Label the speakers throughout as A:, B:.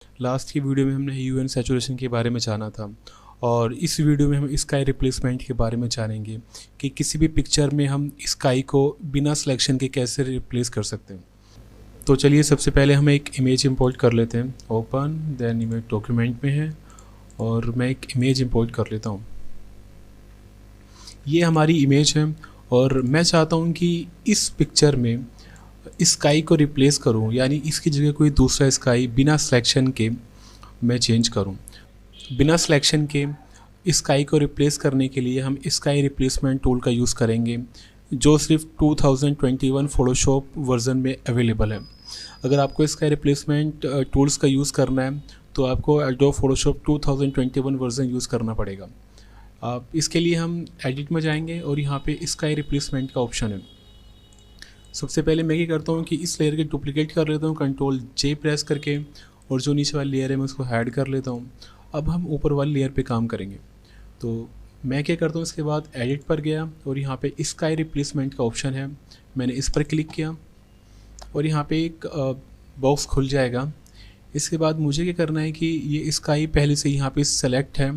A: Last की video में हमने ह्यू एंड सैचुरेशन के बारे में जाना था और इस वीडियो में हम स्काई रिप्लेसमेंट के बारे में जानेंगे कि किसी भी पिक्चर में हम स्काई को बिना सिलेक्शन के कैसे रिप्लेस कर सकते हैं। तो चलिए सबसे पहले हम एक इमेज इंपोर्ट कर लेते हैं। ओपन देन इमेज डॉक्यूमेंट में है और मैं एक इमेज इंपोर्ट कर लेता हूँ। ये हमारी इमेज है और मैं चाहता हूँ कि इस पिक्चर में स्काई को रिप्लेस करूँ, यानी इसकी जगह कोई दूसरा स्काई बिना सिलेक्शन के मैं चेंज करूँ। बिना सिलेक्शन के स्काई को रिप्लेस करने के लिए हम स्काई रिप्लेसमेंट टूल का यूज़ करेंगे जो सिर्फ 2021 फोटोशॉप वर्जन में अवेलेबल है। अगर आपको स्काई रिप्लेसमेंट टूल्स का यूज़ करना है तो आपको एडोब फोटोशॉप 2021 वर्जन यूज़ करना पड़ेगा। आप इसके लिए हम एडिट में जाएंगे और यहाँ पे स्काई रिप्लेसमेंट का ऑप्शन है। सबसे पहले मैं क्या करता हूँ कि इस लेयर के डुप्लीकेट कर लेता हूँ कंट्रोल जे प्रेस करके, और जो नीचे वाली लेयर है मैं उसको हाइड कर लेता हूँ। अब हम ऊपर वाली लेयर पे काम करेंगे। तो मैं क्या करता हूँ, इसके बाद एडिट पर गया और यहाँ पे स्काई रिप्लेसमेंट का ऑप्शन है, मैंने इस पर क्लिक किया और यहाँ पे एक बॉक्स खुल जाएगा। इसके बाद मुझे क्या करना है कि ये स्काई पहले से यहाँ पे सेलेक्ट है,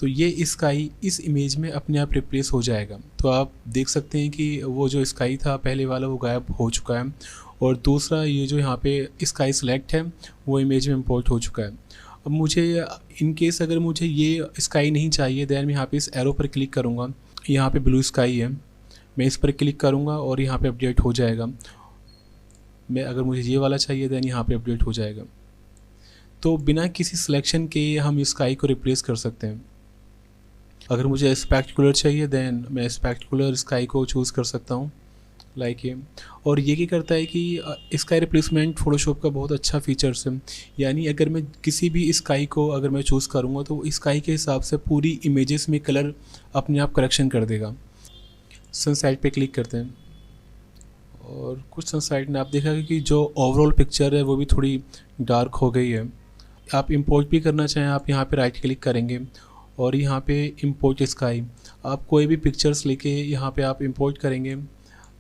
A: तो ये स्काई इस इमेज में अपने आप रिप्लेस हो जाएगा। तो आप देख सकते हैं कि वो जो स्काई था पहले वाला वो गायब हो चुका है और दूसरा ये जो यहाँ पे स्काई सेलेक्ट है वो इमेज में इंपोर्ट हो चुका है। अब मुझे इन केस अगर मुझे ये स्काई नहीं चाहिए दैन मैं यहाँ पे इस एरो पर क्लिक करूँगा। यहाँ पे ब्लू स्काई है, मैं इस पर क्लिक करूँगा और यहाँ पे अपडेट हो जाएगा। मैं अगर मुझे ये वाला चाहिए दैन यहाँ पे अपडेट हो जाएगा। तो बिना किसी सिलेक्शन के हम स्काई को रिप्लेस कर सकते हैं। अगर मुझे स्पेक्टिकुलर चाहिए दैन मैं स्पेक्टिकुलर स्काई को चूज़ कर सकता हूँ, लाइक ये। और ये क्या करता है कि स्काई रिप्लेसमेंट फोटोशॉप का बहुत अच्छा फीचर्स है, यानी अगर मैं किसी भी स्काई को अगर मैं चूज़ करूँगा तो स्काई के हिसाब से पूरी इमेजेस में कलर अपने आप करेक्शन कर देगा। सनसेट पे क्लिक करते हैं और कुछ सनसेट में आप देखा कि जो ओवरऑल पिक्चर है वो भी थोड़ी डार्क हो गई है। आप इंपोर्ट भी करना चाहें आप यहाँ पे राइट क्लिक करेंगे और यहाँ पे इंपोर्ट स्काई, आप कोई भी पिक्चर्स लेके यहाँ पे आप इंपोर्ट करेंगे,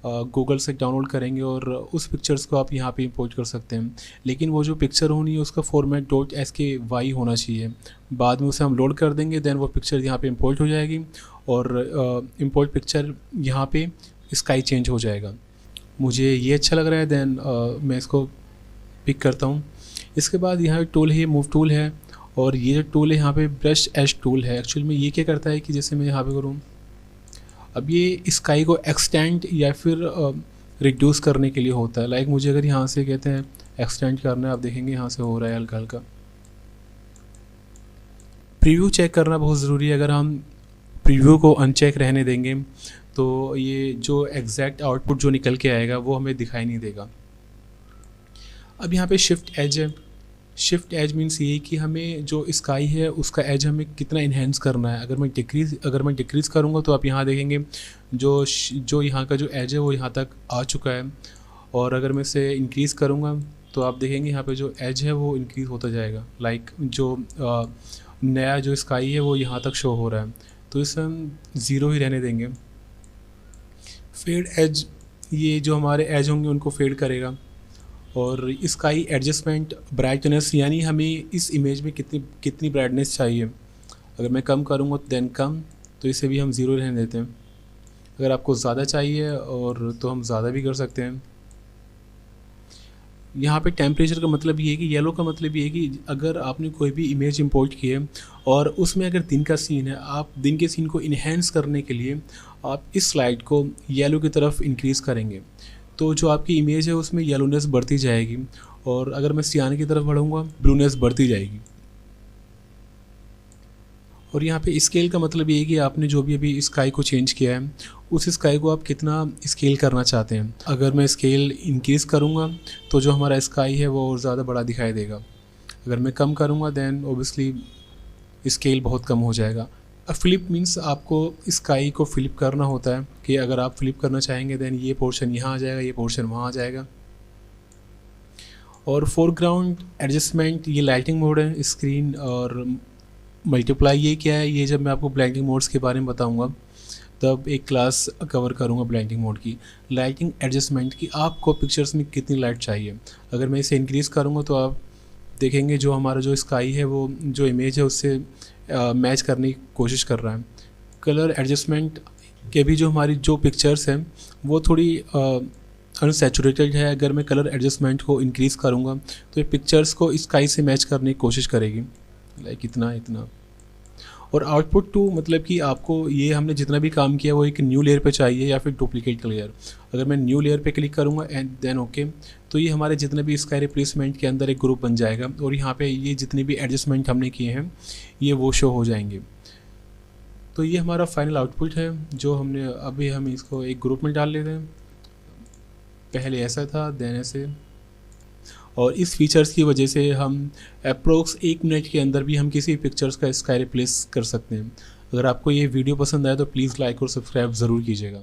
A: गूगल से डाउनलोड करेंगे और उस पिक्चर्स को आप यहाँ पे इंपोर्ट कर सकते हैं। लेकिन वो जो पिक्चर होनी है उसका फॉर्मेट .sky होना चाहिए। बाद में उसे हम लोड कर देंगे दैन वो पिक्चर यहाँ पे इंपोर्ट हो जाएगी और इंपोर्ट पिक्चर यहाँ पे स्काई चेंज हो जाएगा। मुझे ये अच्छा लग रहा है दैन मैं इसको पिक करता हूँ। इसके बाद यहाँ टूल है, मूव टूल है और ये जो टूल है यहाँ पे ब्रश एज टूल है। एक्चुअली में ये क्या करता है कि जैसे मैं यहाँ पे करूँ, अब ये स्काई को एक्सटेंड या फिर रिड्यूस करने के लिए होता है। लाइक मुझे अगर यहाँ से कहते हैं एक्सटेंड करना है, आप देखेंगे यहाँ से हो रहा है हल्का हल्का। प्रीव्यू चेक करना बहुत ज़रूरी है। अगर हम प्रीव्यू को अनचेक रहने देंगे तो ये जो एग्जैक्ट आउटपुट जो निकल के आएगा वो हमें दिखाई नहीं देगा। अब यहाँ पे शिफ्ट एज है। शिफ्ट एज मीन्स ये कि हमें जो स्काई है उसका एज हमें कितना इन्हेंस करना है। अगर मैं डिक्रीज़ करूँगा तो आप यहाँ देखेंगे जो यहाँ का जो एज है वो यहाँ तक आ चुका है, और अगर मैं इसे इंक्रीज़ करूँगा तो आप देखेंगे यहाँ पे जो एज है वो इंक्रीज़ होता जाएगा। लाइक जो नया जो स्काई है वो यहाँ तक शो हो रहा है, तो इसे हम ज़ीरो ही रहने देंगे। फेड एज, ये जो हमारे एज होंगे उनको फेड करेगा। और स्काई एडजस्टमेंट ब्राइटनेस, यानी हमें इस इमेज में कितनी ब्राइटनेस चाहिए। अगर मैं कम करूँगा दैन कम, तो इसे भी हम ज़ीरो रहने देते हैं। अगर आपको ज़्यादा चाहिए और तो हम ज़्यादा भी कर सकते हैं। यहाँ पे टेम्परेचर का मतलब ये है कि येलो का मतलब ये है कि अगर आपने कोई भी इमेज इंपोर्ट की है और उसमें अगर दिन का सीन है, आप दिन के सीन को इन्हेंस करने के लिए आप इस स्लाइड को येलो की तरफ इंक्रीज़ करेंगे तो जो आपकी इमेज है उसमें येलोनेस बढ़ती जाएगी, और अगर मैं सियान की तरफ बढ़ूँगा ब्लूनेस बढ़ती जाएगी। और यहाँ पे स्केल का मतलब ये है कि आपने जो भी अभी स्काई को चेंज किया है उस स्काई को आप कितना स्केल करना चाहते हैं। अगर मैं स्केल इंक्रीज़ करूँगा तो जो हमारा स्काई है वो और ज़्यादा बड़ा दिखाई देगा। अगर मैं कम करूँगा दैन ओबियसली स्केल बहुत कम हो जाएगा। फ्लिप मीन्स आपको स्काई को फ्लिप करना होता है कि अगर आप फ्लिप करना चाहेंगे दैन ये पोर्शन यहाँ आ जाएगा, ये पोर्शन वहाँ आ जाएगा। और फोरग्राउंड एडजस्टमेंट, ये लाइटिंग मोड है। स्क्रीन और मल्टीप्लाई ये क्या है, ये जब मैं आपको ब्लेंडिंग मोड्स के बारे में बताऊंगा तब एक क्लास कवर करूंगा ब्लेंडिंग मोड की। लाइटिंग एडजस्टमेंट की आपको पिक्चर्स में कितनी लाइट चाहिए, अगर मैं इसे इंक्रीज़ करूंगा तो आप देखेंगे जो हमारा जो स्काई है वो जो इमेज है उससे मैच करने की कोशिश कर रहा है। कलर एडजस्टमेंट के भी जो हमारी जो पिक्चर्स हैं वो थोड़ी अनसैचुरेटेड है। अगर मैं कलर एडजस्टमेंट को इंक्रीज़ करूँगा तो ये पिक्चर्स को स्काई से मैच करने की कोशिश करेगी, लाइक इतना इतना। और आउटपुट टू मतलब कि आपको ये हमने जितना भी काम किया वो एक न्यू लेयर पे चाहिए या फिर डुप्लीकेट लेयर। अगर मैं न्यू लेयर पे क्लिक करूँगा एंड देन ओके, तो ये हमारे जितने भी स्काई रिप्लेसमेंट के अंदर एक ग्रुप बन जाएगा और यहाँ पे ये जितने भी एडजस्टमेंट हमने किए हैं ये वो शो हो जाएंगे। तो ये हमारा फाइनल आउटपुट है जो हमने अभी हम इसको एक ग्रुप में डाल लेते हैं। पहले ऐसा था देन ऐसे, और इस फीचर्स की वजह से हम अप्रोक्स 1 मिनट के अंदर भी हम किसी पिक्चर्स का स्काई रिप्लेस कर सकते हैं। अगर आपको ये वीडियो पसंद आए तो प्लीज़ लाइक और सब्सक्राइब ज़रूर कीजिएगा।